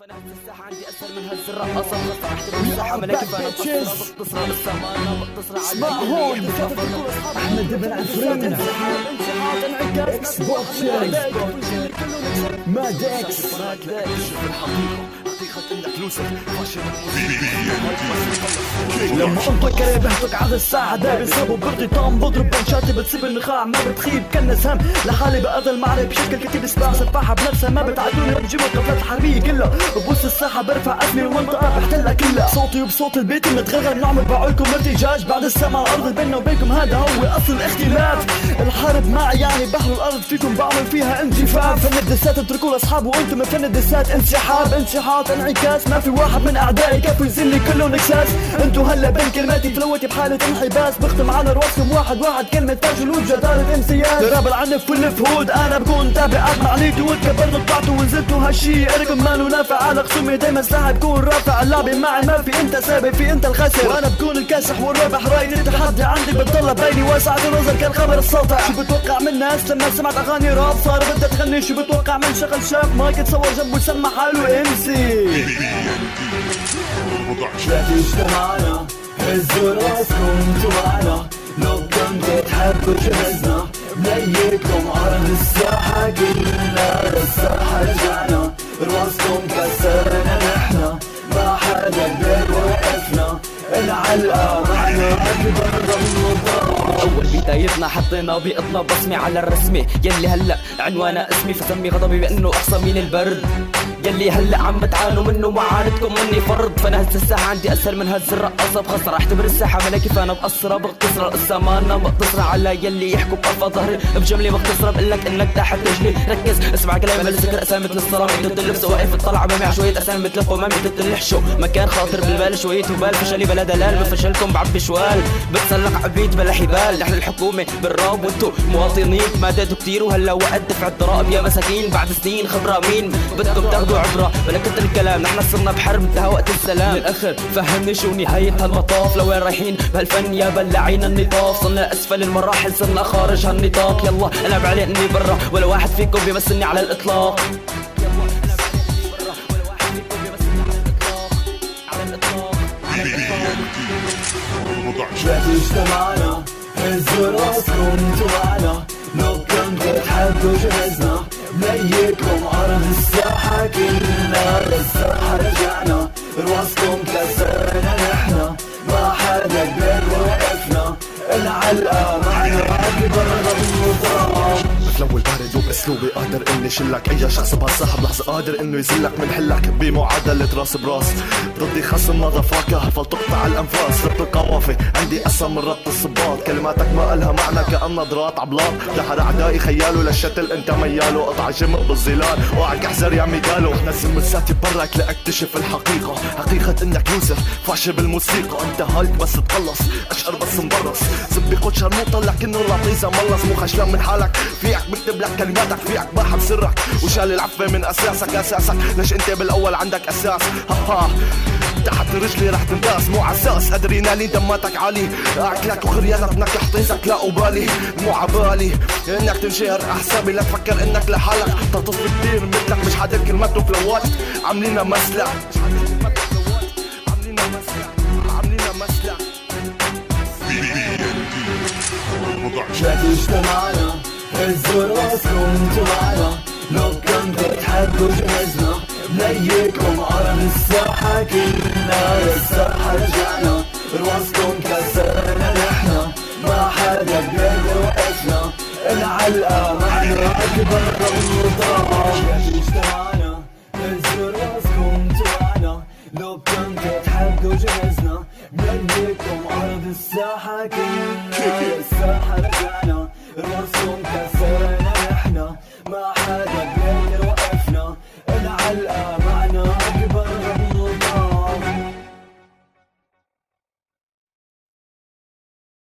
فنهز الساحة عندي أسهل من هز الرقصة خاصة أحترم الساحة ملاكي فأنا بختصرها للسماء بختصرها على هون أحمد بن عفرين اكس بوكسرز مادكس لما انطق بهتك على الساعة داير بسبب برضي طعم بضرب بنشاتي بتصيب النخاع ما بتخيب كنس هم لحالي بقضي المعركة بشكل كتير سباع سفاحة بنفسها ما بتعدوني بجيب القفلات الحربية كلها ببص الساحة برفع اسمي والمنطقة بحتلها كلها صوتي وبصوت البيت متغرر بنعمل بعولكم ارتجاج بعد السما الارض بيننا وبينكم هذا هو اصل الاختلاف الحرب معي يعني بحر الارض فيكم بعمل فيها انجفاف فن الدسات اتركوا لاصحابه وانتم من فن الدسات انسحاب انشحاط انعكاس ما في واحد من اعدائي كفوا يزلي كله نكساس انتو هلا بين كلماتي تلوتي بحالة انحباس بختم على راسكم واحد واحد كلمة فاشل وجدارة امسياس راب العنف والفهود انا بكون تابعات معنيتو وتكبرتوا طلعتوا ونزلتوا هالشي ارقم ما نافع على خصومي دايما سلاحي بكون رافع اللعبة معي ما في انت سابق في انت الخاسر وانا بكون الكاسح والرابح رايد التحدي عندي بتضل بيني واسعة النظر كالخبر الساطع شو بتوقع من الناس لما سمعت اغاني راب صار بدها تغني شو بتوقع من شغل شاف مايك تصور جنبه سمع حاله امسي شافي اجتمعنا هزوا راسكم انتو معنا لو كنتوا تحبوا جهزنا بنيكم عرض الساحة كلنا للساحة رجعنا راسكم كسرنا نحنا ما حدا قدر وقفنا العلقة معنا أكبر ضمن أول بدايتنا حطينا بيئتنا بصمي على الرسمي يلي هلأ عنوانا اسمي فسمي غضبي بأنه أحصى من البرد يلي هلأ عم بتعانوا منه وعانتكم مني فرض فنهز الساحة عندي أسهل من هز الرقصة بخسر اعتبر الساحة ملاكي فأنا بقصرها بختصرها السمانة مقتصرة على يلي يحكوا بقفا ظهري بجملي بختصرها بقلك إنك تحت رجلي ركز اسمع كلامي بلا ذكر أسامي مثل الصلاة تتلبس واقف الطلعة بمع شوية أسامي مثل القمامي تتلحشوا مكان خاطر بالبال شوية وبال فشلي بلا دلال بفشلكم بعبي شوال بتسلق عبيد بلا حبال نحن الحكومة بالراب وانتو مواطنين مادتوا كتير وهلا وقت دفع الضرائب يا مساكين بعد سنين خبرة مين بدكم تاخدوا عبرة بلا كتر الكلام نحن صرنا بحرب انتهى وقت السلام للأخر فهمني شو نهاية هالمطاف لوين رايحين بهالفن يا بلعين النطاف صرنا أسفل المراحل صرنا خارج هالنطاق يلا أنا بعلي إني برا ولا واحد فيكم بيمثلني على الإطلاق شافي اجتمعنا هزوا راسكم انتو معنا لو كنتوا تحبوا جهزنا بنيكم عرض الساحة كلنا للساحة رجعنا راسكم كسرنا نحنا ما حدا قدر وقفنا العلقة معنا أكبر ضمن بتلوي بارد وباسلوبي قادر اني شلك اي شخص بهالساحه بلحظه قادر انه يزلك من حلك بمعادله راس براس ضدي خصم ماذا فاكه فلتقطع الانفاس ربط القوافي عندي اسهل من ربط الصباط كلماتك ما الها معنى كأن ضرات عبلاط لحر اعدائي خيالوا للشتل انت مياله قطع جمق بالظلال اوعك احذر يا ميكالو نزل مساتي براك لاكتشف الحقيقه حقيقه انك يوسف فاشل بالموسيقى انت هالك بس تقلص اشقر بس مبرص زبي قد شرموطه لكنه لطيزه ملص مو خجلان من حالك فيك بكتب لك كلماتك فيك باحب سرك وشال العفة من اساسك ليش انت بالاول عندك اساس ها تحت رجلي رح تنداس مو عساس ادرينالين دماتك عالي اكلك وخريانك حطيتك لا أبالي مو عبالي انك تنشهر احسابي لا تفكر انك لحالك تطفي كتير مثلك مش حاضر كلمات وفلوات عاملينا مسلك شافي اجتمعنا هزوا راسكم انتو معنا لو كنتوا تحبوا جهزنا بنيكم عرض الساحة كلنا للساحة رجعنا راسكم كسرنا نحنا ما حدا قدر وقفنا العلقة معنا أكبر ضمن شافي اجتمعنا هزوا راسكم انتو معنا لو كنتوا تحبوا جهزنا بنيكم عرض الساحة كلنا للساحة رجعنا راسكم كسرنا نحنا ما حدا قدر وقفنا العلقة